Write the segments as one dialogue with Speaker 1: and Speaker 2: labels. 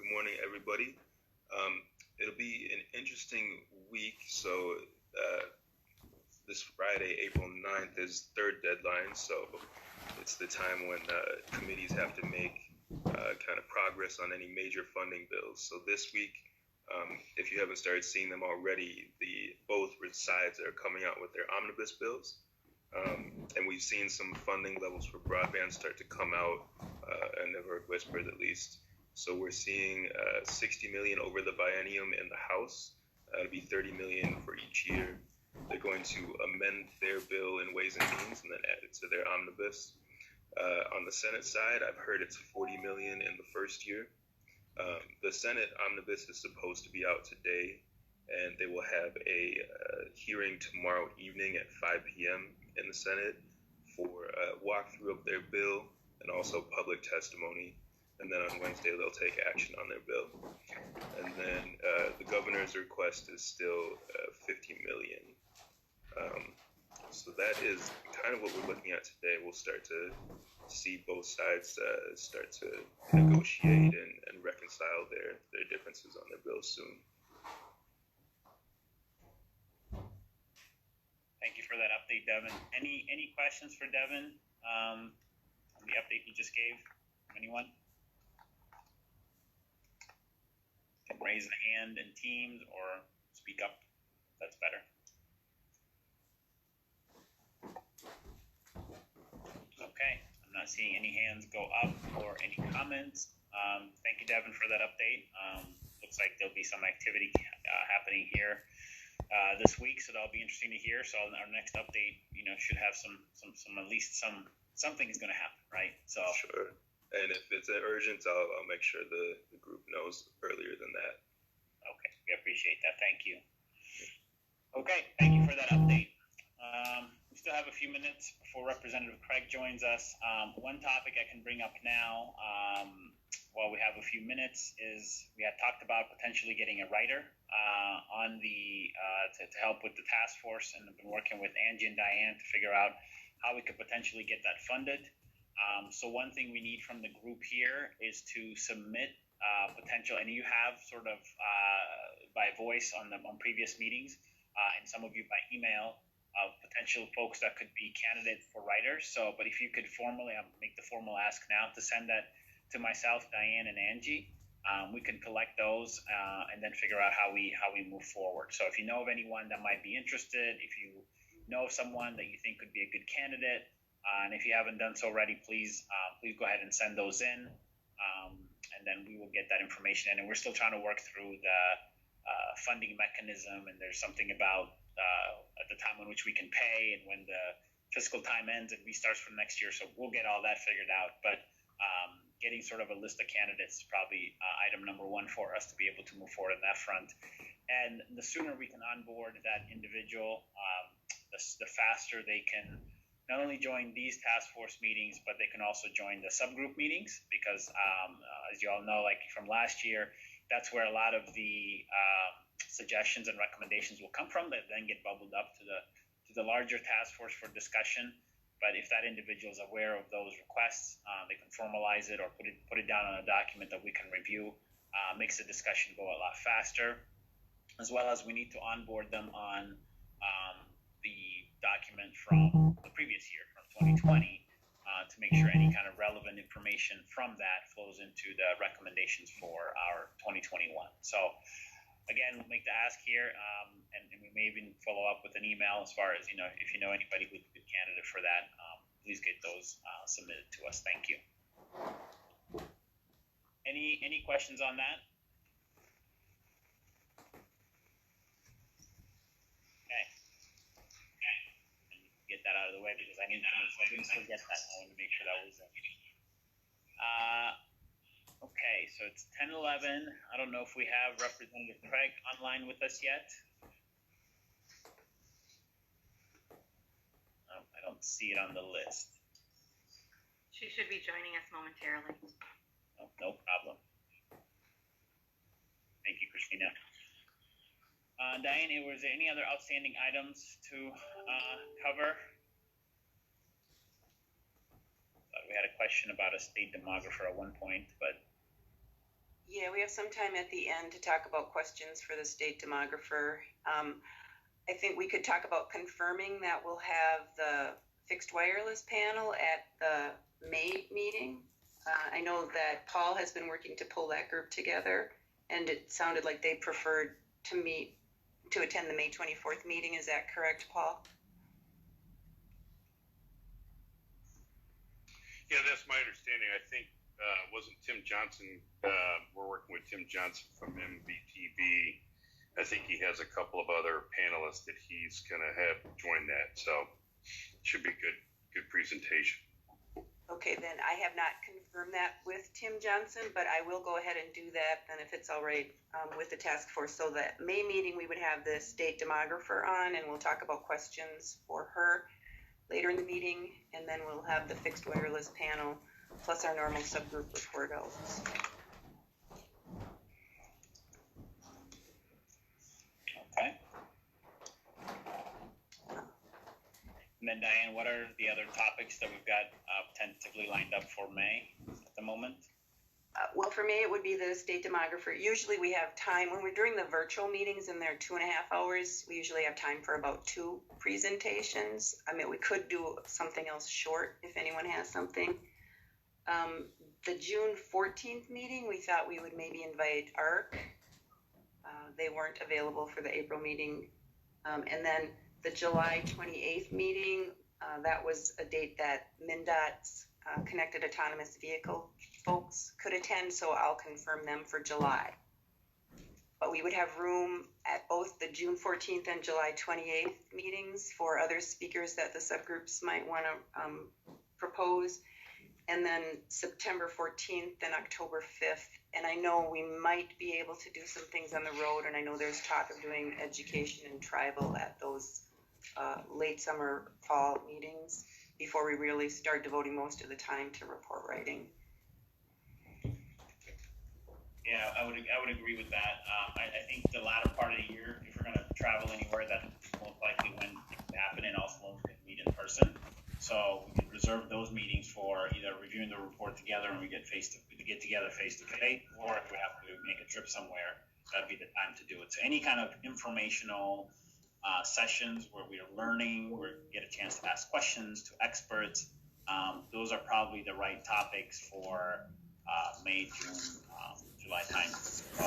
Speaker 1: Good morning, everybody. It'll be an interesting week. So this Friday, April 9th, is third deadline. So it's the time when committees have to make kind of progress on any major funding bills. So this week, if you haven't started seeing them already, both sides are coming out with their omnibus bills. And we've seen some funding levels for broadband start to come out, and I've heard whispers at least. So we're seeing 60 million over the biennium in the House. It'll be 30 million for each year. They're going to amend their bill in Ways and Means and then add it to their omnibus. On the Senate side, I've heard it's 40 million in the first year. The Senate omnibus is supposed to be out today, and they will have a hearing tomorrow evening at 5 p.m. in the Senate for a walkthrough of their bill and also public testimony. And then on Wednesday, they'll take action on their bill. And then the governor's request is still 50 million. So that is kind of what we're looking at today. We'll start to see both sides start to negotiate and reconcile their differences on their bills soon.
Speaker 2: Thank you for that update, Devin. Any questions for Devin on the update he just gave? Anyone? Can raise a hand in Teams or speak up. That's better. Okay, I'm not seeing any hands go up or any comments. Thank you, Devin, for that update. Looks like there'll be some activity happening here this week, so that'll be interesting to hear. So our next update, should have some at least something is going to happen, right? So
Speaker 1: sure. And if it's urgent, I'll make sure the group knows earlier than that.
Speaker 2: Okay, we appreciate that. Thank you. Okay, thank you for that update. We still have a few minutes before Representative Craig joins us. One topic I can bring up now, while we have a few minutes, is we had talked about potentially getting a writer on to help with the task force, and I've been working with Angie and Diane to figure out how we could potentially get that funded. So one thing we need from the group here is to submit potential, and you have sort of by voice on previous meetings, and some of you by email, potential folks that could be candidates for writers. So, but if you could formally, I'll make the formal ask now to send that to myself, Diane, and Angie. We can collect those and then figure out how we move forward. So if you know of anyone that might be interested, if you know of someone that you think could be a good candidate, and if you haven't done so already, please go ahead and send those in, and then we will get that information in. And we're still trying to work through the funding mechanism, and there's something about at the time in which we can pay and when the fiscal time ends and restarts for next year. So we'll get all that figured out. But getting sort of a list of candidates is probably item number one for us to be able to move forward on that front. And the sooner we can onboard that individual, the faster they can not only join these task force meetings, but they can also join the subgroup meetings, because as you all know, like from last year, that's where a lot of the suggestions and recommendations will come from, that then get bubbled up to the larger task force for discussion. But if that individual is aware of those requests, they can formalize it or put it down on a document that we can review. Makes the discussion go a lot faster, as well as we need to onboard them on the document from the previous year, from 2020, to make sure any kind of relevant information from that flows into the recommendations for our 2021. So again, we'll make the ask here, and we may even follow up with an email as far as, if you know anybody who's a good candidate for that, please get those submitted to us. Thank you. Any questions on that? Okay. Get that out of the way, because I didn't forget that. I wanted to make sure that was in. Okay, so it's 10:11. I don't know if we have Representative Craig online with us yet. Oh, I don't see it on the list.
Speaker 3: She should be joining us momentarily.
Speaker 2: Oh, no problem. Thank you, Christina. Diane, was there any other outstanding items to cover? We had a question about a state demographer at one point, but
Speaker 4: Yeah, we have some time at the end to talk about questions for the state demographer. I think we could talk about confirming that we'll have the fixed wireless panel at the May meeting. I know that Paul has been working to pull that group together, and it sounded like they preferred to attend the May 24th meeting. Is that correct, Paul?
Speaker 5: Yeah, that's my understanding. I think, wasn't Tim Johnson, we're working with Tim Johnson from MVTV. I think he has a couple of other panelists that he's going to have join that. So it should be good presentation.
Speaker 4: Okay, then I have not confirmed that with Tim Johnson, but I will go ahead and do that then if it's all right with the task force. So that May meeting, we would have the state demographer on, and we'll talk about questions for her later in the meeting, and then we'll have the fixed wireless panel plus our normal subgroup report out.
Speaker 2: Okay. And then Diane, what are the other topics that we've got tentatively lined up for May at the moment?
Speaker 4: Well, for me, it would be the state demographer. Usually we have time when we're doing the virtual meetings and they're 2.5 hours. We usually have time for about 2 presentations. I mean, we could do something else short if anyone has something. The June 14th meeting, we thought we would maybe invite ARC. They weren't available for the April meeting. And then the July 28th meeting, that was a date that MnDOT's Connected Autonomous Vehicle folks could attend, so I'll confirm them for July. But we would have room at both the June 14th and July 28th meetings for other speakers that the subgroups might want to propose. And then September 14th and October 5th. And I know we might be able to do some things on the road, and I know there's talk of doing education and tribal at those late summer, fall meetings before we really start devoting most of the time to report writing.
Speaker 2: Yeah, I would agree with that. I think the latter part of the year, if we're going to travel anywhere, that's most likely when it can happen, and also when we can meet in person. So we can reserve those meetings for either reviewing the report together and we get together face to face, or if we have to make a trip somewhere, that'd be the time to do it. So any kind of informational sessions where we are learning, where we get a chance to ask questions to experts, those are probably the right topics for May, June, July time. So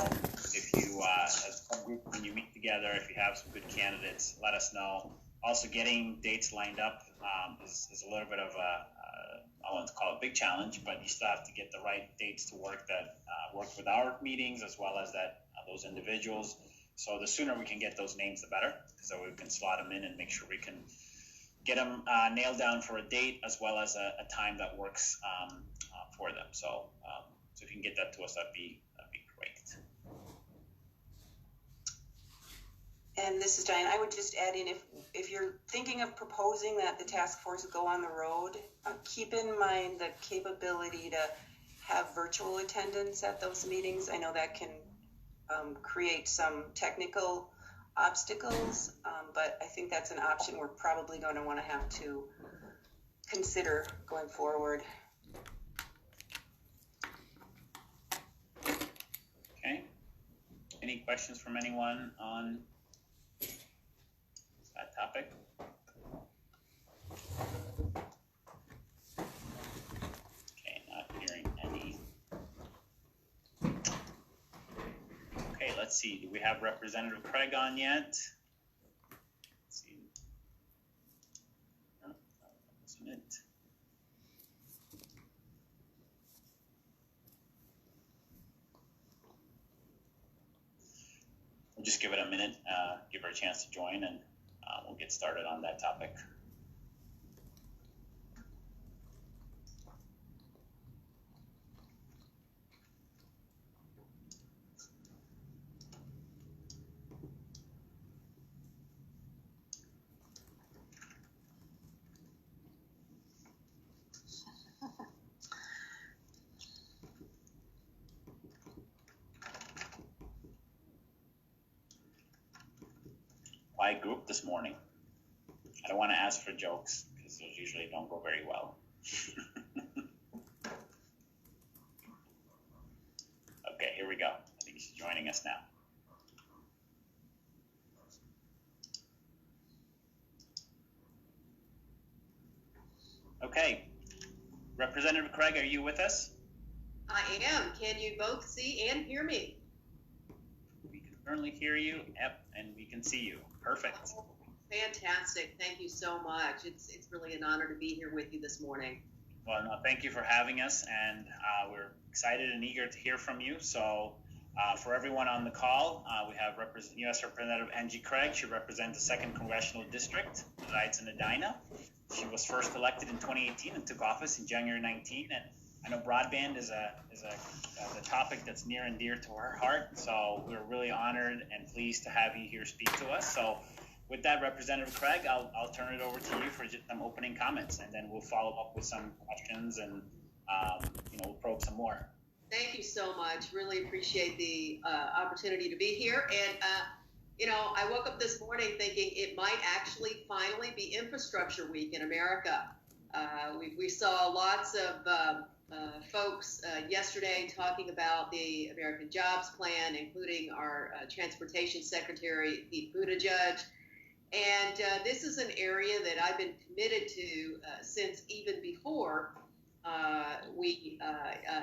Speaker 2: if you, as a group, when you meet together, if you have some good candidates, let us know. Also, getting dates lined up is a little bit of I won't call it a big challenge, but you still have to get the right dates to work that work with our meetings as well as that those individuals. So the sooner we can get those names, the better, so we can slot them in and make sure we can get them nailed down for a date as well as a time that works for them. So if you can get that to us, that'd be great.
Speaker 4: And this is Diane. I would just add in, if you're thinking of proposing that the task force go on the road, keep in mind the capability to have virtual attendance at those meetings. I know that can create some technical obstacles, but I think that's an option we're probably going to want to have to consider going forward.
Speaker 2: Okay. Any questions from anyone on that topic? Okay, not hearing any. Okay, let's see. Do we have Representative Craig on yet? Let's see. No, that wasn't it. We'll just give it a minute, give her a chance to join, and we'll get started on that topic. Why group this morning? I don't want to ask for jokes because those usually don't go very well. Okay, here we go. us now. Okay. Representative Craig, are you with us?
Speaker 6: I am. Can you both see and hear me?
Speaker 2: We can certainly hear you, yep, and we can see you. Perfect.
Speaker 6: Oh, fantastic. Thank you so much. It's really an honor to be here with you this morning.
Speaker 2: Well, no, thank you for having us, and we're excited and eager to hear from you. So for everyone on the call, we have U.S. Representative Angie Craig. She represents the 2nd Congressional District, resides in Edina. She was first elected in 2018 and took office in January 19. And I know broadband is a topic that's near and dear to her heart. So we're really honored and pleased to have you here speak to us. So with that, Representative Craig, I'll turn it over to you for just some opening comments, and then we'll follow up with some questions and we'll probe some more.
Speaker 6: Thank you so much. Really appreciate the opportunity to be here. And I woke up this morning thinking it might actually finally be Infrastructure Week in America. We saw lots of folks yesterday talking about the American Jobs Plan, including our Transportation Secretary, Pete Buttigieg. And this is an area that I've been committed to since even before we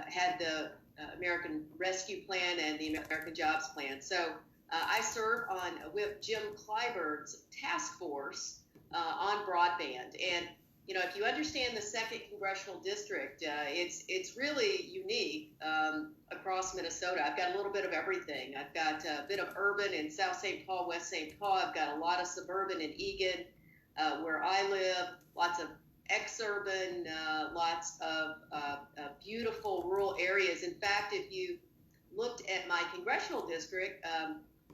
Speaker 6: had the American Rescue Plan and the American Jobs Plan. So I serve on Whip Jim Clyburn's task force on broadband. And, if you understand the 2nd Congressional District, it's really unique across Minnesota. I've got a little bit of everything. I've got a bit of urban in South St. Paul, West St. Paul. I've got a lot of suburban in Eagan, where I live, lots of exurban, lots of beautiful rural areas. In fact, if you looked at my congressional district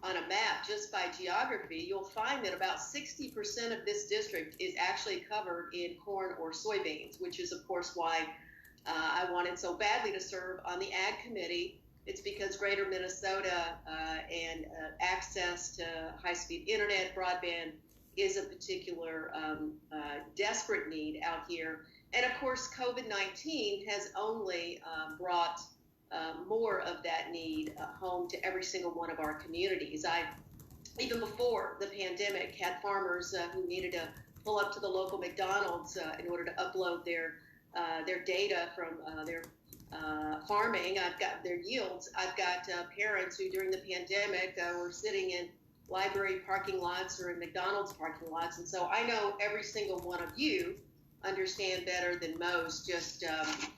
Speaker 6: on a map just by geography, you'll find that about 60% of this district is actually covered in corn or soybeans, which is, of course, why I wanted so badly to serve on the Ag Committee. It's because greater Minnesota and access to high-speed internet, broadband, is a particular desperate need out here. And, of course, COVID-19 has only brought more of that need home to every single one of our communities. Even before the pandemic, had farmers who needed to pull up to the local McDonald's in order to upload their data from their farming. I've got their yields. I've got parents who during the pandemic were sitting in library parking lots or in McDonald's parking lots. And so I know every single one of you understand better than most just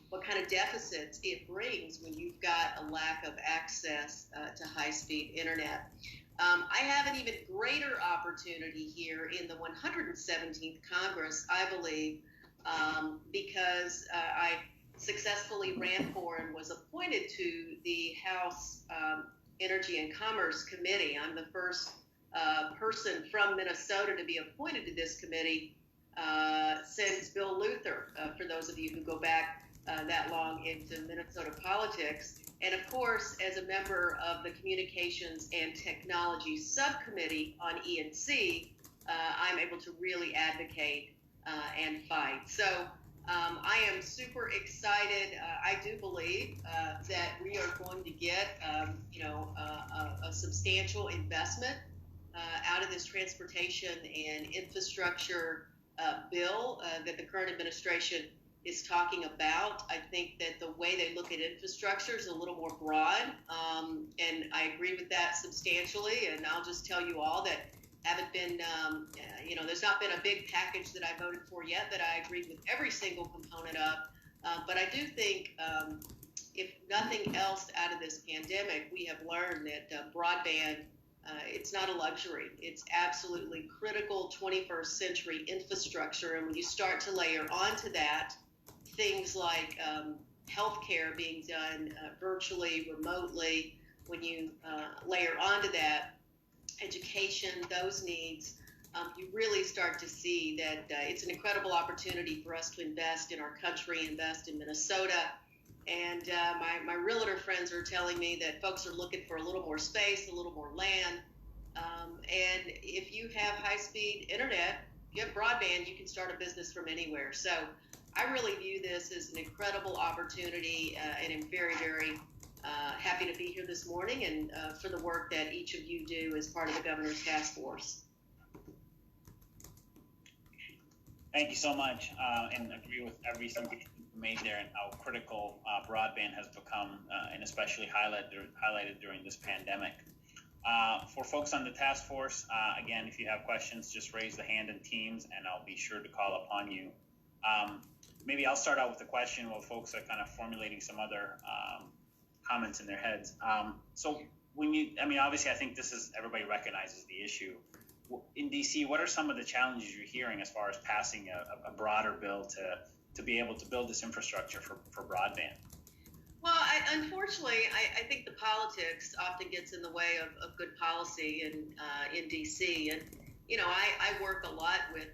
Speaker 6: what kind of deficits it brings when you've got a lack of access to high-speed internet. I have an even greater opportunity here in the 117th Congress, I believe, because I successfully ran for and was appointed to the House Energy and Commerce Committee. I'm the first person from Minnesota to be appointed to this committee since Bill Luther, for those of you who go back that long into Minnesota politics. And of course, as a member of the Communications and Technology Subcommittee on E&C, I'm able to really advocate and fight. So I am super excited. I do believe that we are going to get, a substantial investment out of this transportation and infrastructure bill that the current administration is talking about. I think that the way they look at infrastructure is a little more broad, and I agree with that substantially. And I'll just tell you all that haven't been, there's not been a big package that I voted for yet that I agreed with every single component of. But I do think, if nothing else out of this pandemic, we have learned that broadband, it's not a luxury. It's absolutely critical 21st century infrastructure. And when you start to layer onto that things like healthcare being done virtually, remotely, when you layer onto that education, those needs, you really start to see that it's an incredible opportunity for us to invest in our country, invest in Minnesota. And my realtor friends are telling me that folks are looking for a little more space, a little more land. And if you have high-speed internet, if you have broadband, you can start a business from anywhere. So I really view this as an incredible opportunity, and I'm very, very happy to be here this morning and for the work that each of you do as part of the Governor's Task Force.
Speaker 2: Thank you so much, and agree with every statement you made there and how critical broadband has become, and especially highlighted during this pandemic. For folks on the task force, again, if you have questions, just raise the hand in Teams, and I'll be sure to call upon you. Maybe I'll start out with a question while folks are kind of formulating some other comments in their heads. So obviously, I think everybody recognizes the issue. In DC, what are some of the challenges you're hearing as far as passing a broader bill to be able to build this infrastructure for broadband?
Speaker 6: Well, unfortunately, I think the politics often gets in the way of good policy in DC. And, I work a lot with,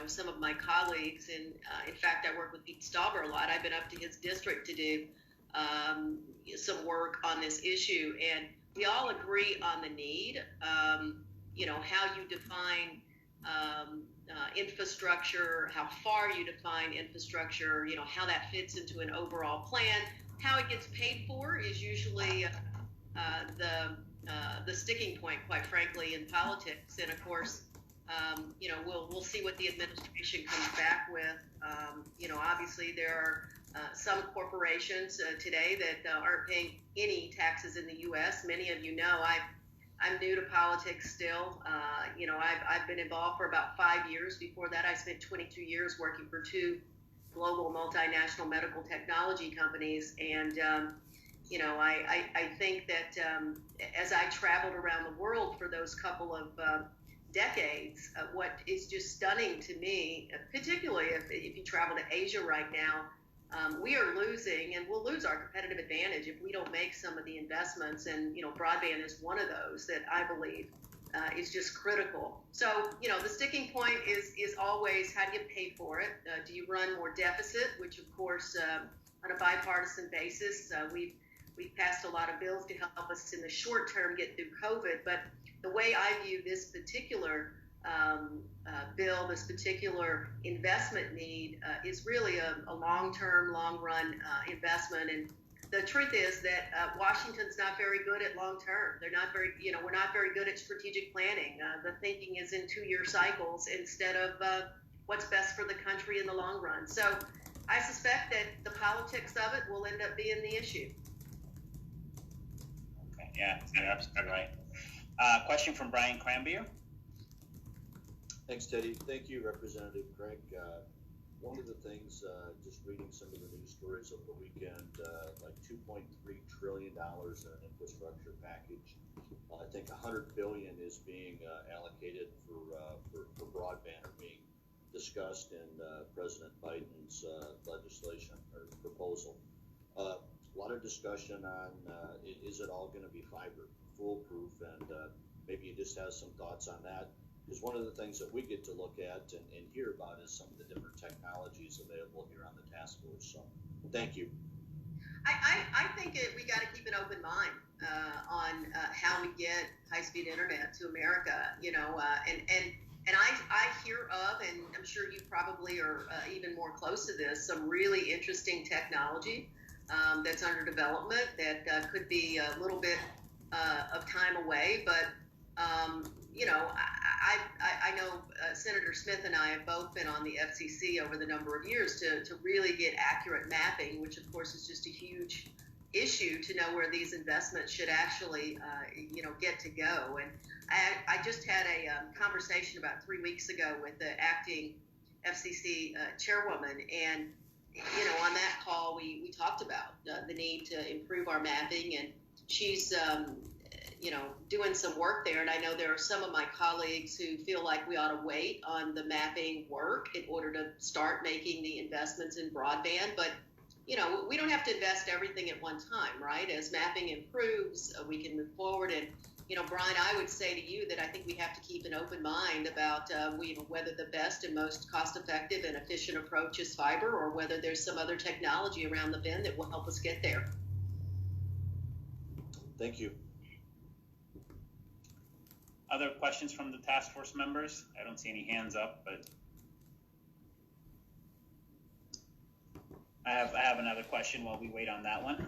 Speaker 6: some of my colleagues. And in fact, I work with Pete Stauber a lot. I've been up to his district to do some work on this issue. And we all agree on the need. How you define infrastructure, how far you define infrastructure, how that fits into an overall plan. How it gets paid for is usually the sticking point, quite frankly, in politics. And of course, we'll see what the administration comes back with. Obviously there are some corporations today that aren't paying any taxes in the U.S. Many of you know I'm new to politics still. I've been involved for about 5 years. Before that, I spent 22 years working for 2 global multinational medical technology companies. And, I think that as I traveled around the world for those couple of decades, what is just stunning to me, particularly if you travel to Asia right now, we are losing, and we'll lose our competitive advantage if we don't make some of the investments. And, broadband is one of those that I believe is just critical. So, the sticking point is always, how do you pay for it? Do you run more deficit, which, of course, on a bipartisan basis, we've passed a lot of bills to help us in the short term get through COVID. But the way I view this particular bill, this particular investment need, is really a long-term, long-run investment. And the truth is that Washington's not very good at long-term. They're not very, we're not very good at strategic planning. The thinking is in 2-year cycles instead of what's best for the country in the long run. So I suspect that the politics of it will end up being the issue.
Speaker 2: Okay, yeah, you're absolutely right. Question from Brian Crambier.
Speaker 7: Thanks, Teddy. Thank you, Representative Craig. One of the things, just reading some of the news stories over the weekend, like $2.3 trillion in an infrastructure package. I think $100 billion is being allocated for broadband, or being discussed in President Biden's legislation or proposal. A lot of discussion on is it all going to be fiber foolproof, and maybe you just have some thoughts on that. Because one of the things that we get to look at and hear about is some of the different technologies available here on the task force. So, thank you.
Speaker 6: I think we got to keep an open mind on how we get high-speed internet to America. And I hear of, and I'm sure you probably are even more close to this, some really interesting technology that's under development that could be a little bit of time away, but. I know Senator Smith and I have both been on the FCC over the number of years to really get accurate mapping, which of course is just a huge issue to know where these investments should actually, get to go. And I just had a conversation about 3 weeks ago with the acting FCC chairwoman, and on that call we talked about the need to improve our mapping, and she's doing some work there. And I know there are some of my colleagues who feel like we ought to wait on the mapping work in order to start making the investments in broadband. But, we don't have to invest everything at one time, right? As mapping improves, we can move forward. And, Brian, I would say to you that I think we have to keep an open mind about whether the best and most cost-effective and efficient approach is fiber, or whether there's some other technology around the bend that will help us get there.
Speaker 7: Thank you.
Speaker 2: Other questions from the task force members? I don't see any hands up, but I have another question while we wait on that one.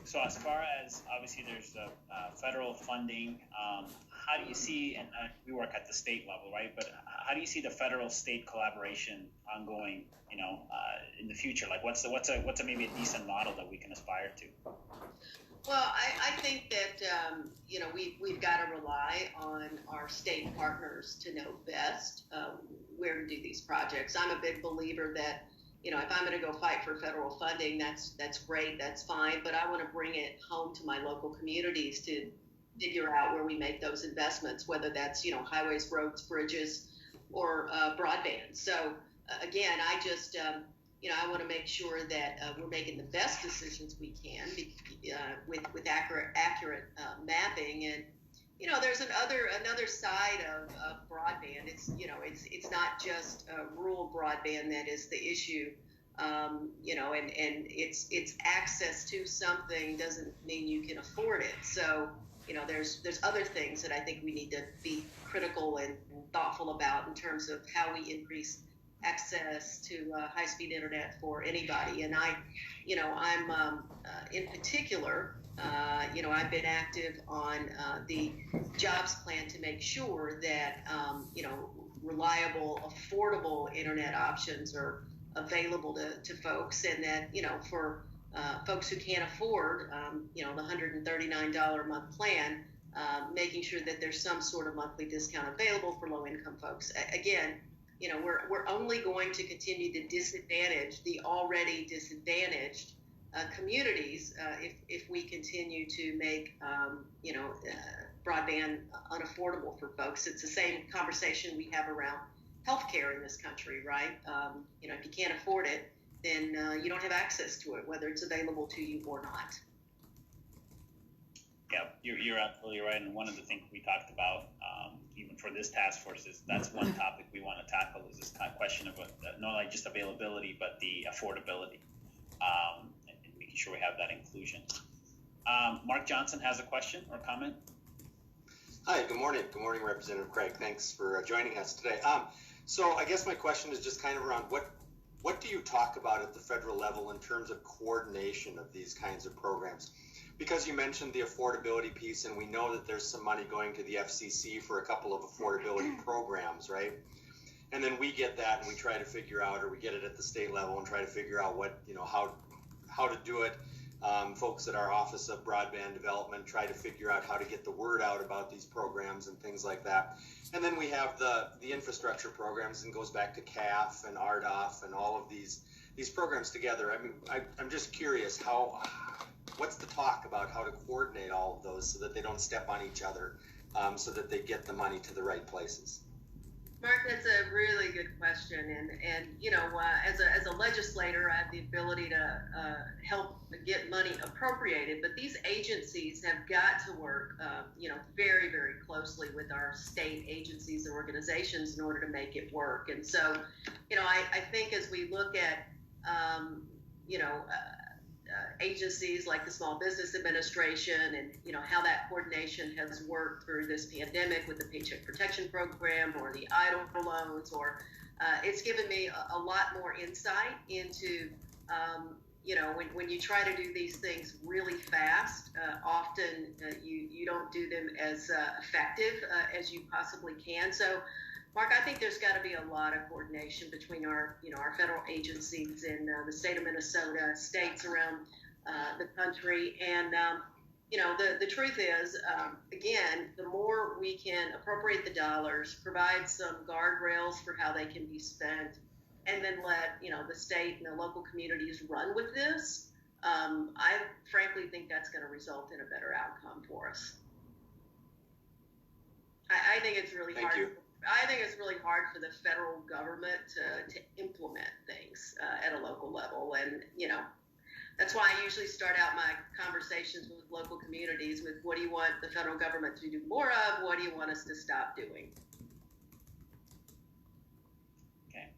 Speaker 2: So as far as, obviously there's the federal funding, how do you see, and we work at the state level, right? But how do you see the federal state collaboration ongoing, in the future? Like what's a maybe a decent model that we can aspire to?
Speaker 6: Well, I think that, we've got to rely on our state partners to know best where to do these projects. I'm a big believer that, if I'm going to go fight for federal funding, that's great, that's fine, but I want to bring it home to my local communities to figure out where we make those investments, whether that's, highways, roads, bridges, or broadband. So again, I just, I want to make sure that we're making the best decisions we can with accurate mapping. And there's another side of broadband. It's not just rural broadband that is the issue. And it's access to something doesn't mean you can afford it. So there's other things that I think we need to be critical and thoughtful about in terms of how we increase access to high-speed internet for anybody. And I'm in particular, I've been active on the jobs plan to make sure that, reliable, affordable internet options are available to folks, and that, for folks who can't afford, the $139 a month plan, making sure that there's some sort of monthly discount available for low-income folks. Again, we're only going to continue to disadvantage the already disadvantaged communities if we continue to make broadband unaffordable for folks. It's the same conversation we have around healthcare in this country, right? If you can't afford it, then you don't have access to it, whether it's available to you or not.
Speaker 2: Yeah, you're absolutely right. And one of the things we talked about, even for this task force, is that's one topic we want to tackle, is this kind of question of not only just availability, but the affordability, and making sure we have that inclusion. Mark Johnson has a question or comment.
Speaker 8: Hi, good morning. Good morning, Representative Craig. Thanks for joining us today. So I guess my question is just kind of around what do you talk about at the federal level in terms of coordination of these kinds of programs? Because you mentioned the affordability piece, and we know that there's some money going to the FCC for a couple of affordability programs, right? And then we get that and we try to figure out, or we get it at the state level and try to figure out what, how to do it. Folks at our Office of Broadband Development try to figure out how to get the word out about these programs and things like that. And then we have the infrastructure programs, and goes back to CAF and RDOF and all of these programs together. I mean, I'm just curious what's the talk about how to coordinate all of those so that they don't step on each other, so that they get the money to the right places?
Speaker 6: Mark, that's a really good question, and as a legislator, I have the ability to help get money appropriated. But these agencies have got to work, very, very closely with our state agencies and organizations in order to make it work. And so, I think as we look at, agencies like the Small Business Administration, and how that coordination has worked through this pandemic with the Paycheck Protection Program or the EIDL loans, or it's given me a lot more insight into when you try to do these things really fast, often you don't do them as effective as you possibly can. So Mark, I think there's got to be a lot of coordination between our federal agencies in the state of Minnesota, states around the country. And, the truth is, again, the more we can appropriate the dollars, provide some guardrails for how they can be spent, and then let, the state and the local communities run with this, I frankly think that's going to result in a better outcome for us. I think it's really hard.
Speaker 8: Thank you.
Speaker 6: I think it's really hard for the federal government to implement things at a local level. And, that's why I usually start out my conversations with local communities with, what do you want the federal government to do more of? What do you want us to stop doing?
Speaker 2: Okay.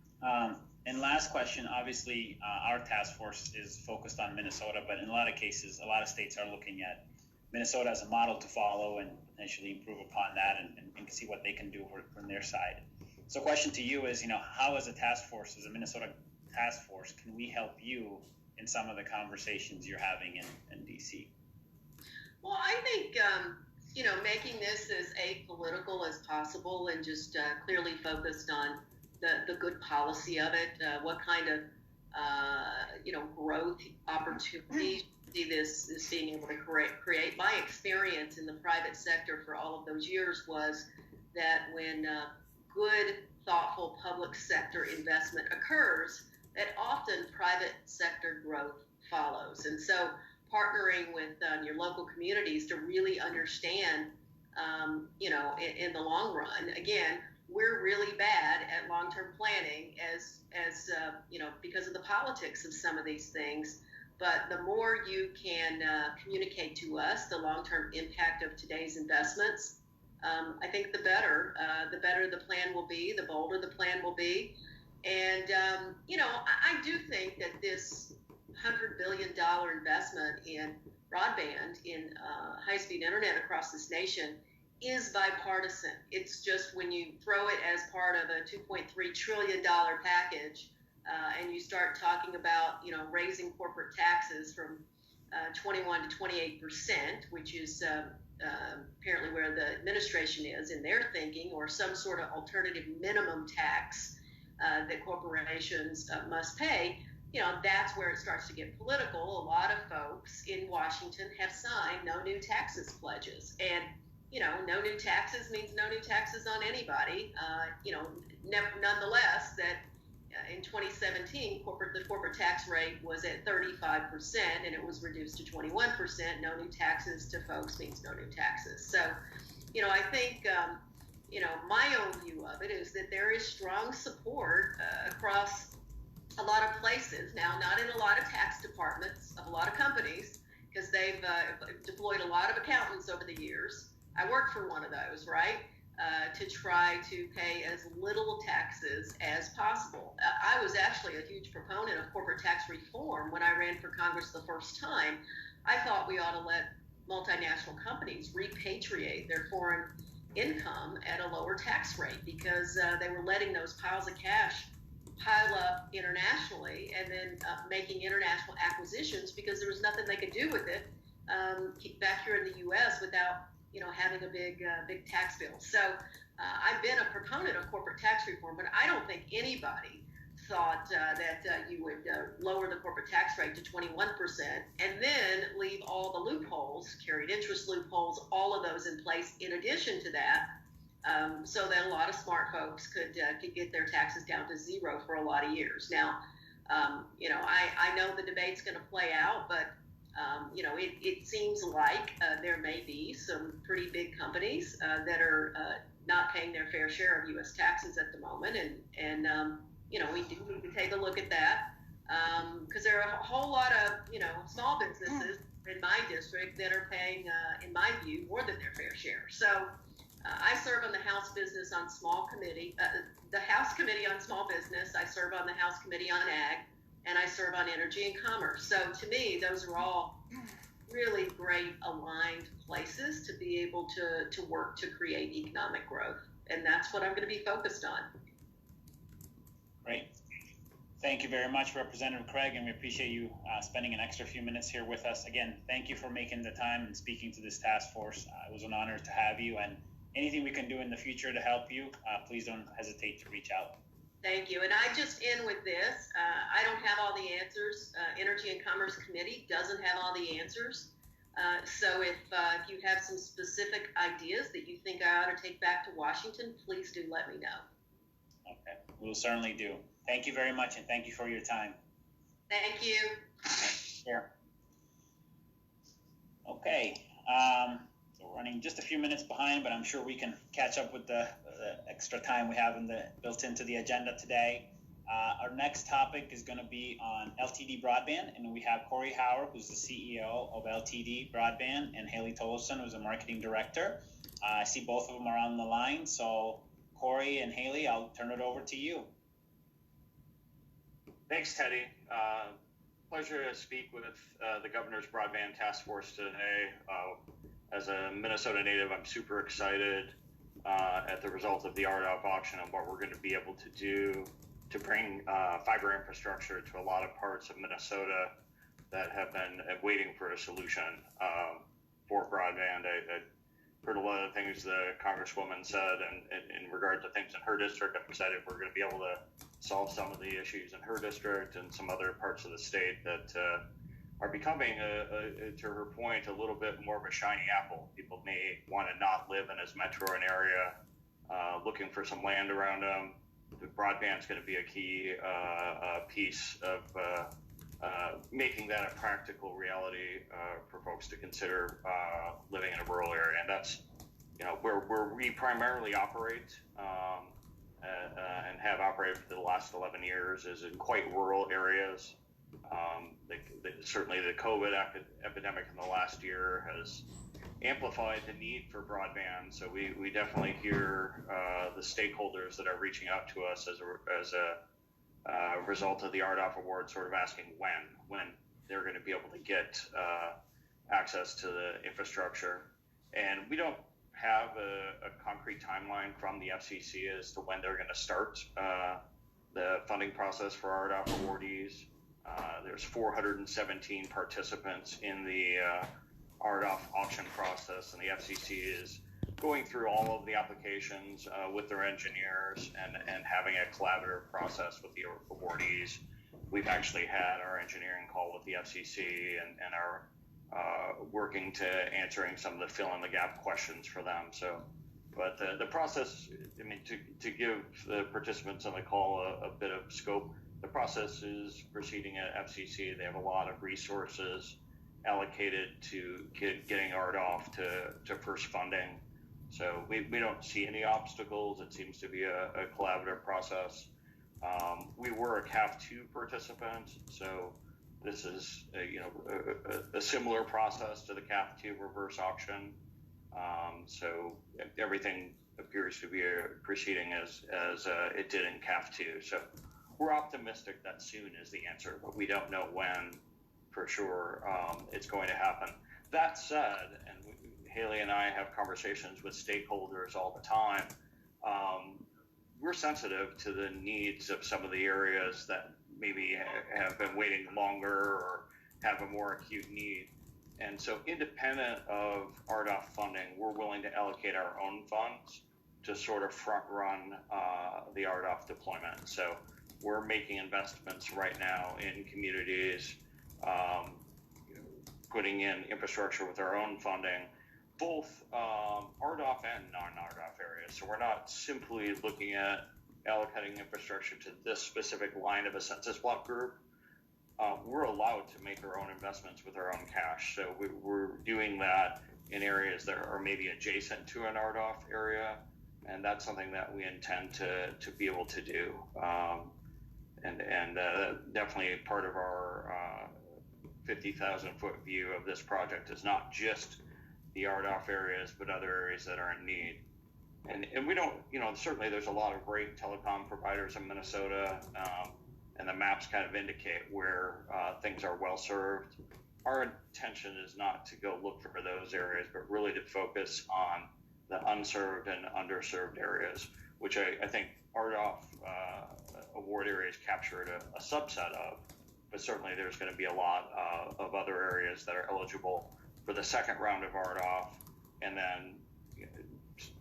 Speaker 2: And last question, obviously, our task force is focused on Minnesota, but in a lot of cases, a lot of states are looking at Minnesota as a model to follow and potentially improve upon that and see what they can do from their side. So question to you is, how as a task force, as a Minnesota task force, can we help you in some of the conversations you're having in DC?
Speaker 6: Well, I think, making this as apolitical as possible and just clearly focused on the good policy of it, what kind of, growth opportunities see this being able to create. My experience in the private sector for all of those years was that when good, thoughtful public sector investment occurs, that often private sector growth follows. And so partnering with your local communities to really understand, in the long run, again, we're really bad at long-term planning as because of the politics of some of these things. But the more you can communicate to us the long-term impact of today's investments, I think the better the plan will be, the bolder the plan will be. And, I do think that this $100 billion investment in broadband, in high-speed internet across this nation is bipartisan. It's just when you throw it as part of a $2.3 trillion package and you start talking about, raising corporate taxes from 21 to 28%, which is apparently where the administration is in their thinking, or some sort of alternative minimum tax that corporations must pay, that's where it starts to get political. A lot of folks in Washington have signed no new taxes pledges. And, no new taxes means no new taxes on anybody. Nonetheless, that in 2017, the corporate tax rate was at 35%, and it was reduced to 21%. No new taxes to folks means no new taxes. So, I think, my own view of it is that there is strong support across a lot of places. Now, not in a lot of tax departments of a lot of companies, because they've deployed a lot of accountants over the years. I worked for one of those, right? To try to pay as little taxes as possible. I was actually a huge proponent of corporate tax reform when I ran for Congress the first time. I thought we ought to let multinational companies repatriate their foreign income at a lower tax rate, because they were letting those piles of cash pile up internationally and then making international acquisitions because there was nothing they could do with it back here in the U.S. without having a big tax bill. So I've been a proponent of corporate tax reform, but I don't think anybody thought that you would lower the corporate tax rate to 21% and then leave all the loopholes, carried interest loopholes, all of those in place in addition to that, so that a lot of smart folks could get their taxes down to zero for a lot of years. Now, I know the debate's going to play out, but it seems like there may be some pretty big companies that are not paying their fair share of U.S. taxes at the moment, and we do need to take a look at that, because there are a whole lot of small businesses in my district that are paying, in my view, more than their fair share. So I serve on the House Business on Small Committee, the House Committee on Small Business. I serve on the House Committee on Ag, and I serve on Energy and Commerce. So to me, those are all really great aligned places to be able to work to create economic growth. And that's what I'm going to be focused on.
Speaker 2: Great. Thank you very much, Representative Craig, and we appreciate you spending an extra few minutes here with us. Again, thank you for making the time and speaking to this task force. It was an honor to have you, and anything we can do in the future to help you, please don't hesitate to reach out.
Speaker 6: Thank you. And I just end with this. I don't have all the answers. Energy and Commerce Committee doesn't have all the answers. So if you have some specific ideas that you think I ought to take back to Washington, please do let me know.
Speaker 2: Okay, we'll certainly do. Thank you very much, and thank you for your time.
Speaker 6: Thank you.
Speaker 2: Sure. Okay. So we're running just a few minutes behind, but I'm sure we can catch up with the extra time we have built into the agenda today. Our next topic is going to be on LTD Broadband, and we have Corey Howard, who's the CEO of LTD Broadband, and Haley Tolleson, who's the marketing director. I see both of them are on the line, so Corey and Haley, I'll turn it over to you.
Speaker 9: Thanks, Teddy. Pleasure to speak with the Governor's Broadband Task Force today. As a Minnesota native, I'm super excited at the result of the RDOF auction and what we're going to be able to do to bring fiber infrastructure to a lot of parts of Minnesota. that have been waiting for a solution for broadband. I heard a lot of the things the Congresswoman said, and in regard to things in her district, I'm excited we're going to be able to solve some of the issues in her district and some other parts of the state that are becoming, to her point, a little bit more of a shiny apple. People may want to not live in as metro an area, looking for some land around them. The broadband is going to be a key piece of making that a practical reality for folks to consider living in a rural area, and that's where we primarily operate and have operated for the last 11 years is in quite rural areas. Certainly the COVID epidemic in the last year has amplified the need for broadband, so we definitely hear the stakeholders that are reaching out to us as a result of the RDOF award, sort of asking when they're going to be able to get access to the infrastructure. And we don't have a concrete timeline from the FCC as to when they're going to start the funding process for RDOF awardees. There's 417 participants in the RDOF auction process, and the FCC is going through all of the applications with their engineers and having a collaborative process with the awardees. We've actually had our engineering call with the FCC and are working to answering some of the fill-in-the-gap questions for them. But the process, I mean, to give the participants on the call a bit of scope, the process is proceeding at FCC. They have a lot of resources allocated to getting RDOF to first funding. So we don't see any obstacles. It seems to be a collaborative process. We were a CAF 2 participant, so this is a similar process to the CAF 2 reverse auction. So everything appears to be proceeding as it did in CAF 2. So we're optimistic that soon is the answer, but we don't know when for sure it's going to happen. That said, and Haley and I have conversations with stakeholders all the time, we're sensitive to the needs of some of the areas that maybe have been waiting longer or have a more acute need. And so independent of RDOF funding, we're willing to allocate our own funds to sort of front run the RDOF deployment. So we're making investments right now in communities, putting in infrastructure with our own funding, both RDOF and non-RDOF areas. So we're not simply looking at allocating infrastructure to this specific line of a census block group. We're allowed to make our own investments with our own cash. So we're doing that in areas that are maybe adjacent to an RDOF area, and that's something that we intend to be able to do. And definitely part of our 50,000 foot view of this project is not just the RDOF areas, but other areas that are in need. And we don't, certainly there's a lot of great telecom providers in Minnesota, and the maps kind of indicate where things are well served. Our intention is not to go look for those areas, but really to focus on the unserved and underserved areas, which I think RDOF award areas captured a subset of, but certainly there's going to be a lot of other areas that are eligible for the second round of RDOF, and then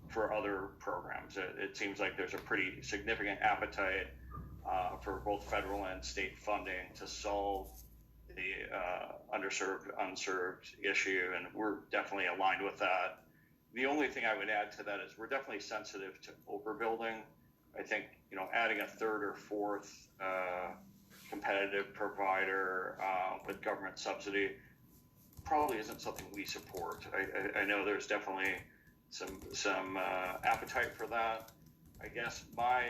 Speaker 9: for other programs. It seems like there's a pretty significant appetite for both federal and state funding to solve the underserved, unserved issue, and we're definitely aligned with that. The only thing I would add to that is we're definitely sensitive to overbuilding. I think, adding a third or fourth competitive provider with government subsidy probably isn't something we support. I know there's definitely some appetite for that. I guess my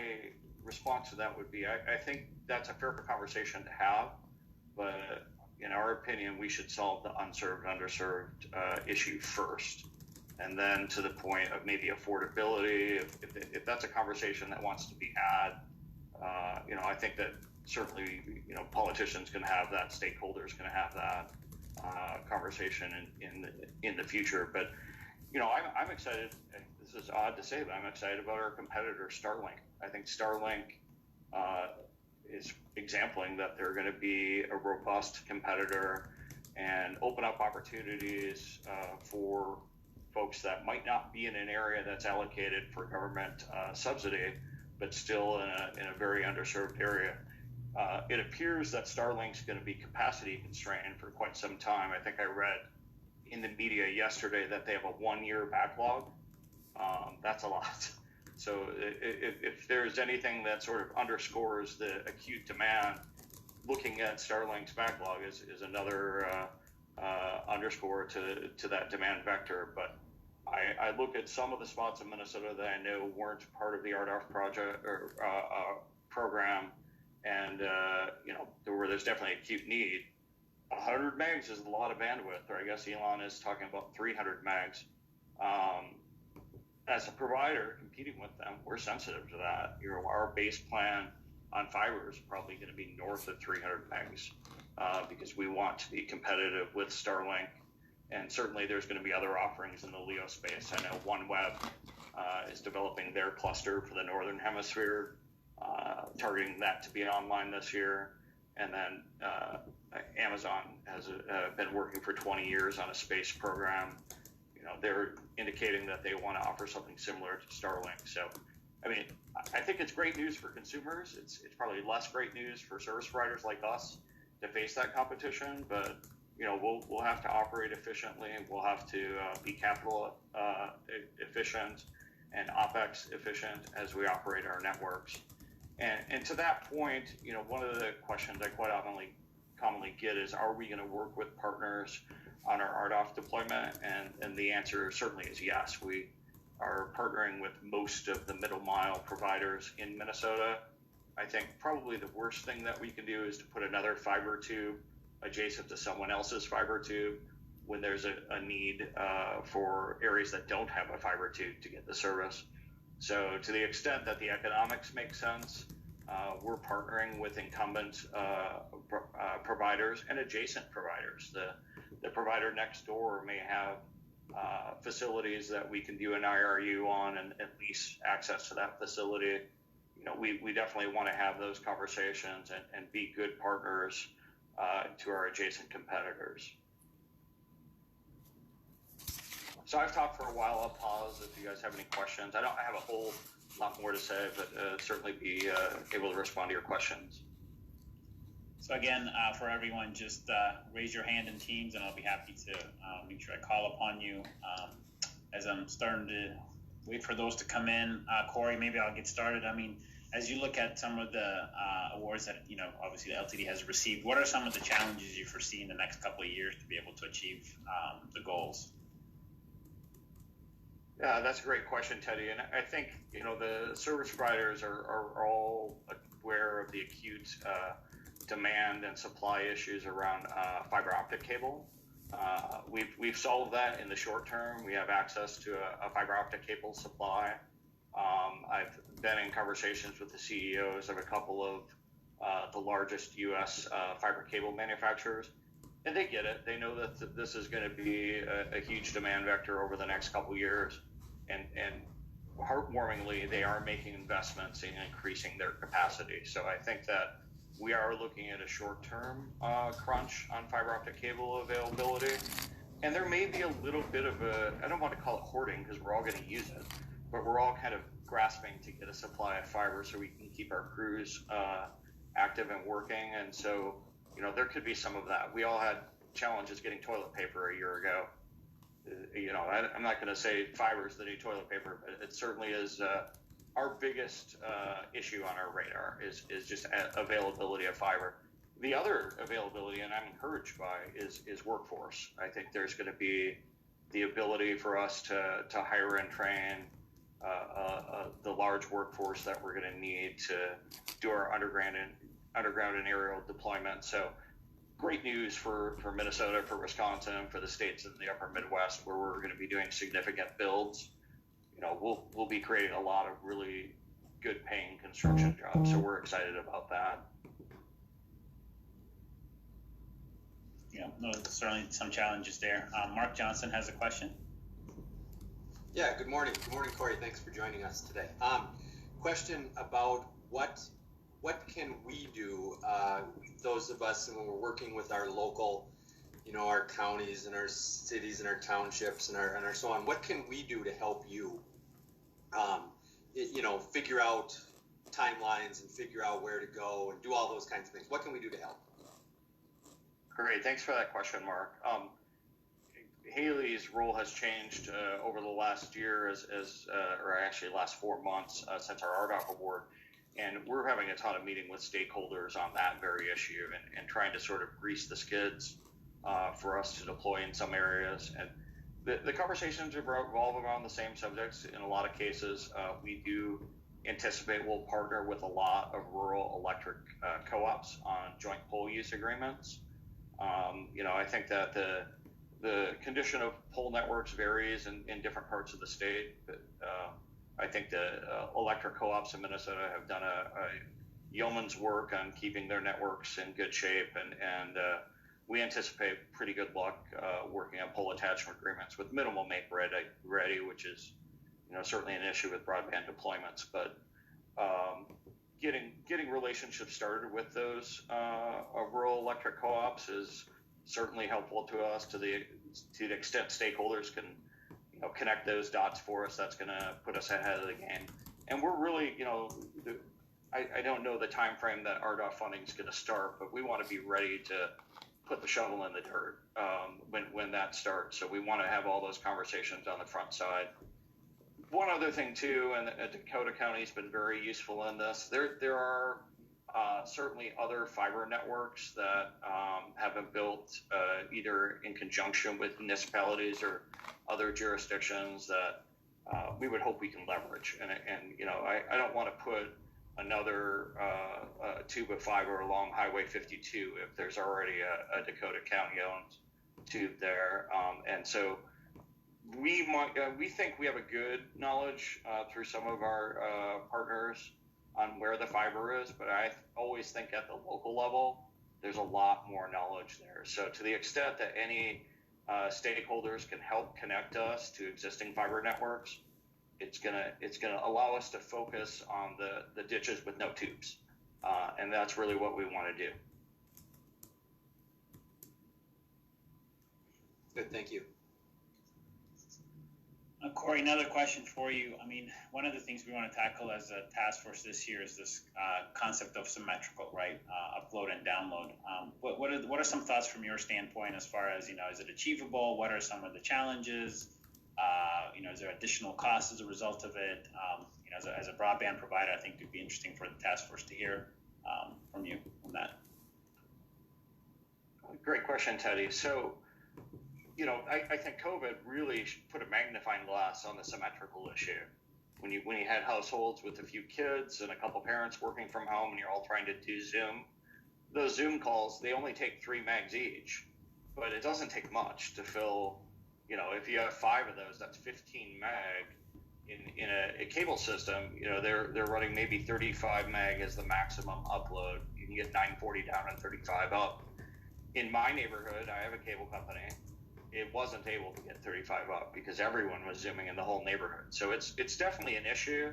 Speaker 9: response to that would be, I think that's a fair conversation to have, but in our opinion, we should solve the unserved, underserved issue first. And then to the point of maybe affordability, if that's a conversation that wants to be had, I think that certainly, politicians can have that, stakeholders can have that conversation in the future. But, I'm excited. This is odd to say, but I'm excited about our competitor, Starlink. I think Starlink is exempling that they're going to be a robust competitor and open up opportunities for folks that might not be in an area that's allocated for government subsidy, but still in a very underserved area. It appears that Starlink's going to be capacity constrained for quite some time. I think I read in the media yesterday that they have a 1-year backlog. That's a lot. So if there's anything that sort of underscores the acute demand, looking at Starlink's backlog is another underscore to that demand vector. But I look at some of the spots in Minnesota that I know weren't part of the RDOF project or program, and where there's definitely acute need. 100 megs is a lot of bandwidth, or I guess Elon is talking about 300 megs. As a provider competing with them, we're sensitive to that. Our base plan on fiber is probably going to be north of 300 megs because we want to be competitive with Starlink. And certainly there's going to be other offerings in the LEO space. I know OneWeb is developing their cluster for the Northern Hemisphere, targeting that to be online this year. And then Amazon has been working for 20 years on a space program. They're indicating that they want to offer something similar to Starlink. So, I mean, I think it's great news for consumers. It's probably less great news for service providers like us to face that competition. But we'll have to operate efficiently, and we'll have to be capital efficient and OpEx efficient as we operate our networks. And to that point, one of the questions I quite commonly get is, are we going to work with partners on our RDOF deployment? And the answer certainly is yes. We are partnering with most of the middle mile providers in Minnesota. I think probably the worst thing that we can do is to put another fiber tube adjacent to someone else's fiber tube when there's a need for areas that don't have a fiber tube to get the service. So to the extent that the economics make sense, we're partnering with incumbent providers and adjacent providers. The provider next door may have facilities that we can do an IRU on and at least access to that facility. We definitely want to have those conversations and be good partners to our adjacent competitors. So I've talked for a while. I'll pause if you guys have any questions. I don't have a whole lot more to say, but certainly be able to respond to your questions.
Speaker 2: So again, for everyone, just raise your hand in Teams, and I'll be happy to make sure I call upon you. As I'm starting to wait for those to come in, Corey, maybe I'll get started. I mean, as you look at some of the awards that obviously the LTD has received, what are some of the challenges you foresee in the next couple of years to be able to achieve the goals?
Speaker 9: Yeah, that's a great question, Teddy. And I think, the service providers are all aware of the acute demand and supply issues around fiber optic cable. We've solved that in the short term. We have access to a fiber optic cable supply. I've been in conversations with the CEOs of a couple of the largest U.S. fiber cable manufacturers. And they get it. They know that this is going to be a huge demand vector over the next couple of years. And heartwarmingly, they are making investments in increasing their capacity. So I think that we are looking at a short-term crunch on fiber optic cable availability. And there may be a little bit of I don't want to call it hoarding because we're all going to use it, but we're all kind of grasping to get a supply of fiber so we can keep our crews active and working. And so, there could be some of that. We all had challenges getting toilet paper a year ago. I'm not going to say fiber is the new toilet paper, but it certainly is our biggest issue on our radar is just availability of fiber. The other availability, and I'm encouraged by, is workforce. I think there's going to be the ability for us to hire and train the large workforce that we're going to need to do our underground and aerial deployment. So great news for Minnesota, for Wisconsin, for the states in the upper Midwest where we're going to be doing significant builds. We'll be creating a lot of really good paying construction jobs. So we're excited about that.
Speaker 2: Yeah, no, certainly some challenges there. Mark Johnson has a question.
Speaker 8: Yeah, good morning. Good morning, Corey. Thanks for joining us today. Question about what what can we do, those of us, when we're working with our local, our counties and our cities and our townships and our so on, what can we do to help you, figure out timelines and figure out where to go and do all those kinds of things? What can we do to help?
Speaker 9: Great, thanks for that question, Mark. Haley's role has changed over the last year, or actually last 4 months since our RDOF award, and we're having a ton of meeting with stakeholders on that very issue and trying to sort of grease the skids for us to deploy in some areas. And the conversations revolve around the same subjects in a lot of cases. We do anticipate we'll partner with a lot of rural electric co-ops on joint pole use agreements. I think that the condition of pole networks varies in different parts of the state, but I think the electric co-ops in Minnesota have done a yeoman's work on keeping their networks in good shape, and we anticipate pretty good luck working on pole attachment agreements with minimal make ready, which is certainly an issue with broadband deployments, but getting relationships started with those rural electric co-ops is certainly helpful to us to the extent stakeholders can connect those dots for us. That's going to put us ahead of the game. And we're really, I don't know the time frame that RDOF funding is going to start, but we want to be ready to put the shovel in the dirt when that starts. So we want to have all those conversations on the front side. One other thing too, and Dakota County has been very useful in this. There are certainly other fiber networks that have been built either in conjunction with municipalities or other jurisdictions that we would hope we can leverage. And I don't want to put another tube of fiber along Highway 52 if there's already a Dakota County owned tube there. And so we think we have a good knowledge through some of our partners on where the fiber is, but I always think at the local level, there's a lot more knowledge there. So to the extent that any stakeholders can help connect us to existing fiber networks, it's gonna allow us to focus on the ditches with no tubes, and that's really what we want to do.
Speaker 8: Good, thank you.
Speaker 2: Corey, another question for you. I mean, one of the things we want to tackle as a task force this year is this concept of symmetrical, right? Upload and download. What are some thoughts from your standpoint as far as, is it achievable? What are some of the challenges? Is there additional costs as a result of it? As a broadband provider, I think it'd be interesting for the task force to hear from you on that.
Speaker 9: Great question, Teddy. So, I think COVID really put a magnifying glass on the symmetrical issue. When you had households with a few kids and a couple parents working from home and you're all trying to do Zoom, those Zoom calls, they only take 3 megs each, but it doesn't take much to fill, if you have 5 of those, that's 15 meg. In a cable system, they're running maybe 35 meg as the maximum upload. You can get 940 down and 35 up. In my neighborhood, I have a cable company. It wasn't able to get 35 up because everyone was Zooming in the whole neighborhood. So it's definitely an issue.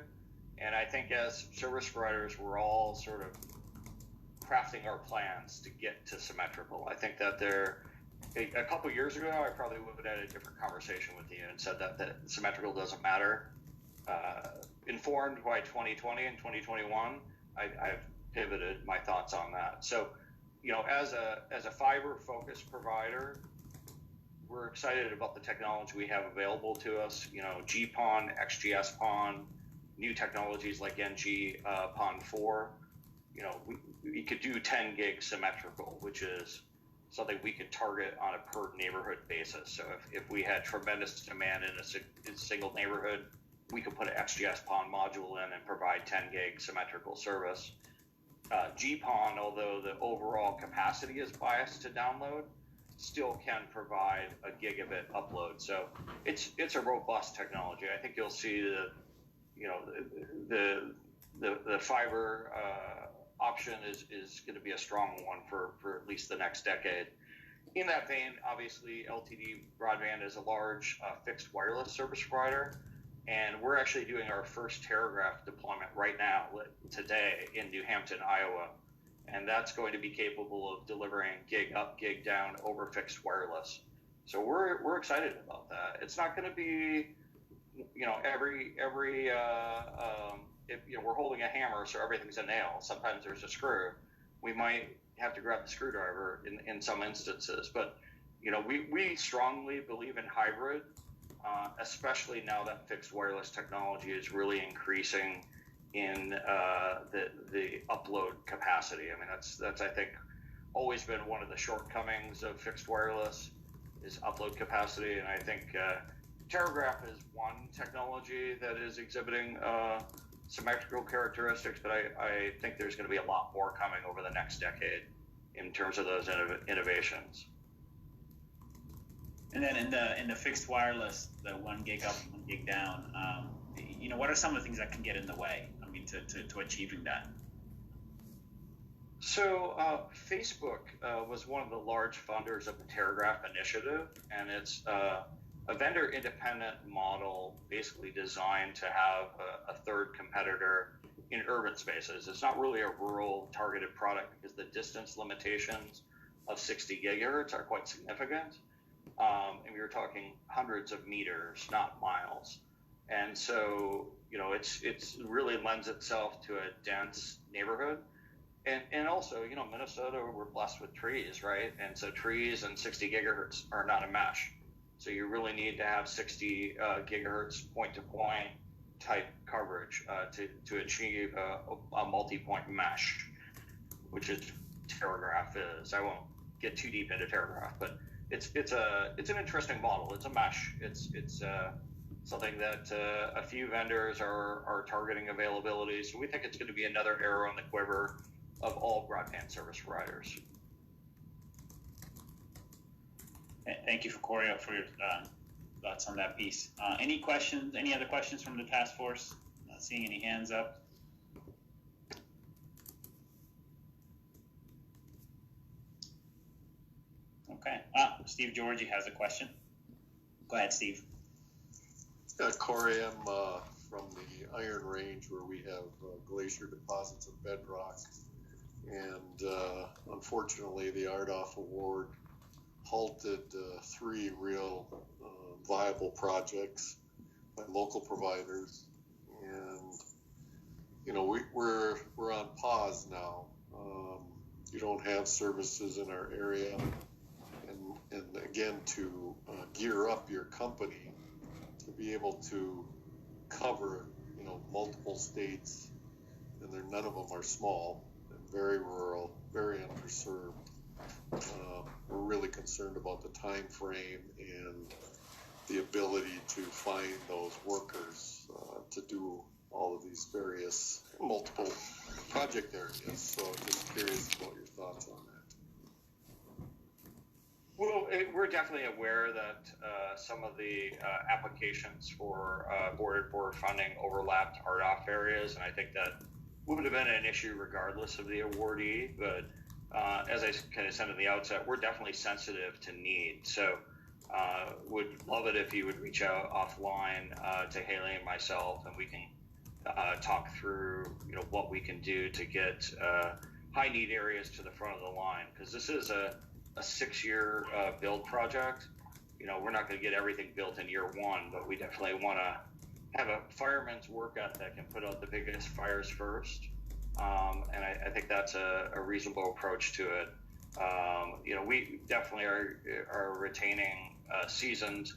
Speaker 9: And I think as service providers, we're all sort of crafting our plans to get to symmetrical. I think that a couple years ago, I probably would have had a different conversation with you and said that symmetrical doesn't matter. Informed by 2020 and 2021, I've pivoted my thoughts on that. So, as a fiber-focused provider, we're excited about the technology we have available to us. GPON, XGS PON, new technologies like Angie PON 4. We could do 10 gig symmetrical, which is something we could target on a per neighborhood basis. So if we had tremendous demand in a single neighborhood, we could put an XGS PON module in and provide 10 gig symmetrical service. GPON, although the overall capacity is biased to download, still can provide a gigabit upload. So it's a robust technology. I think you'll see the fiber option is going to be a strong one for at least the next decade. In that vein, obviously, LTD Broadband is a large fixed wireless service provider. And we're actually doing our first Terragraph deployment right now, today, in New Hampton, Iowa. And that's going to be capable of delivering gig up, gig down over fixed wireless. So we're excited about that. It's not going to be, if we're holding a hammer, so everything's a nail. Sometimes there's a screw. We might have to grab the screwdriver in some instances. But, we strongly believe in hybrid, especially now that fixed wireless technology is really increasing in the upload capacity. I mean, that's I think always been one of the shortcomings of fixed wireless is upload capacity, and I think Terragraph is one technology that is exhibiting symmetrical characteristics, but I think there's going to be a lot more coming over the next decade in terms of those innovations.
Speaker 2: And then in the fixed wireless, the 1 gig up, 1 gig down, what are some of the things that can get in the way? I mean, to achieving that.
Speaker 9: So Facebook was one of the large funders of the Terragraph initiative, and it's a vendor-independent model basically designed to have a third competitor in urban spaces. It's not really a rural targeted product because the distance limitations of 60 gigahertz are quite significant. And we were talking hundreds of meters, not miles. And so, it's really lends itself to a dense neighborhood. And also, Minnesota, we're blessed with trees, right? And so trees and 60 gigahertz are not a mesh. So you really need to have 60 gigahertz point-to-point type coverage to achieve a multi-point mesh, which is Terragraph is. I won't get too deep into Terragraph, but it's an interesting model. It's a mesh. It's something that a few vendors are targeting availability. So we think it's going to be another arrow in the quiver of all broadband service providers.
Speaker 2: Thank you, Corey, for your thoughts on that piece. Any questions? Any other questions from the task force? Not seeing any hands up. Okay. Steve Georgie has a question. Go ahead, Steve.
Speaker 10: Corey, I'm from the Iron Range where we have glacier deposits of bedrock. And unfortunately, the RDOF award halted 3 real viable projects by local providers. And, we're on pause now. You don't have services in our area. And again, to gear up your company to be able to cover, multiple states, and none of them are small, and very rural, very underserved. We're really concerned about the time frame and the ability to find those workers to do all of these various multiple project areas. So just curious about your thoughts on that.
Speaker 9: Well, we're definitely aware that some of the applications for board funding overlapped RDOF areas, and I think that would have been an issue regardless of the awardee. But as I kind of said at the outset, we're definitely sensitive to need. So would love it if you would reach out offline to Haley and myself, and we can talk through what we can do to get high need areas to the front of the line, because this is a 6-year build project. We're not going to get everything built in year 1, but we definitely want to have a fireman's work ethic and put out the biggest fires first. And I think that's a reasonable approach to it. We definitely are retaining seasoned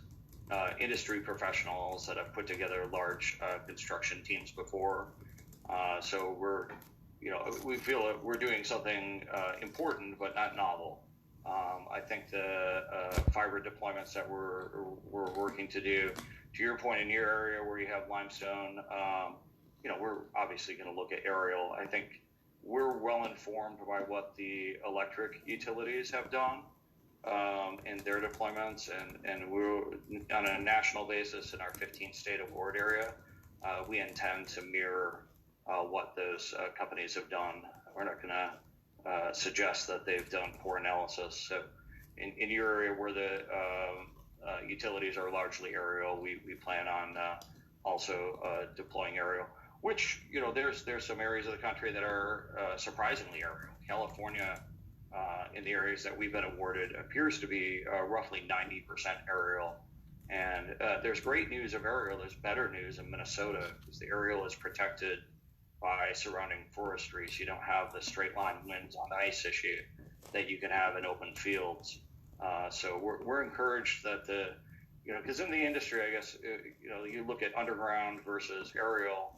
Speaker 9: industry professionals that have put together large construction teams before. So we feel that we're doing something important, but not novel. I think the fiber deployments that we're working to do, to your point, in your area where you have limestone, we're obviously going to look at aerial. I think we're well informed by what the electric utilities have done in their deployments, and we're on a national basis in our 15-state award area. We intend to mirror what those companies have done. We're not going to suggest that they've done poor analysis. So in your area where the utilities are largely aerial, we plan also deploying aerial. Which, you know, there's some areas of the country that are surprisingly aerial. California, in the areas that we've been awarded, appears to be roughly 90% aerial. And there's great news of aerial. There's better news in Minnesota because the aerial is protected by surrounding forestry, so you don't have the straight line winds on ice issue that you can have in open fields. So we're encouraged that because in the industry, I guess, you look at underground versus aerial.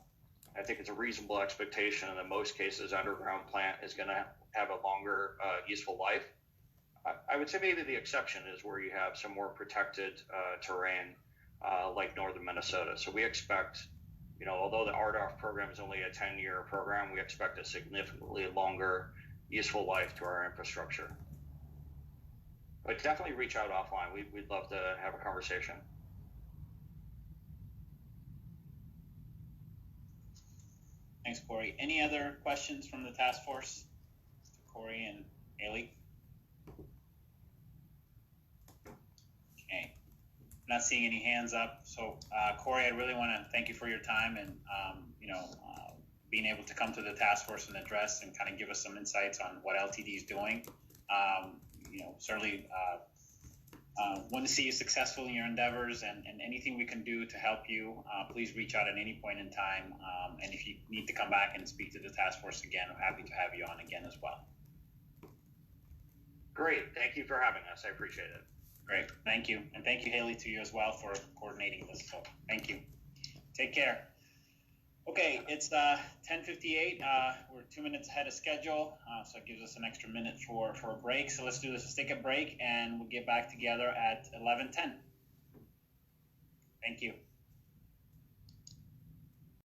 Speaker 9: I think it's a reasonable expectation that in most cases, underground plant is going to have a longer useful life. I would say maybe the exception is where you have some more protected terrain like northern Minnesota. So we expect, although the RDOF program is only a 10-year program, we expect a significantly longer useful life to our infrastructure. But definitely reach out offline. We'd love to have a conversation.
Speaker 2: Thanks, Corey. Any other questions from the task force to Corey and Haley? Okay, not seeing any hands up. So, Corey, I really want to thank you for your time and being able to come to the task force and address and kind of give us some insights on what LTD is doing. Certainly want to see you successful in your endeavors, and anything we can do to help you, please reach out at any point in time. And if you need to come back and speak to the task force again, I'm happy to have you on again as well.
Speaker 9: Great. Thank you for having us. I appreciate it.
Speaker 2: Great. Thank you. And thank you, Haley, to you as well for coordinating this. So thank you. Take care. Okay, it's 10:58. We're 2 minutes ahead of schedule, so it gives us an extra minute for a break. So let's do this. Let's take a break, and we'll get back together at 11:10. Thank you.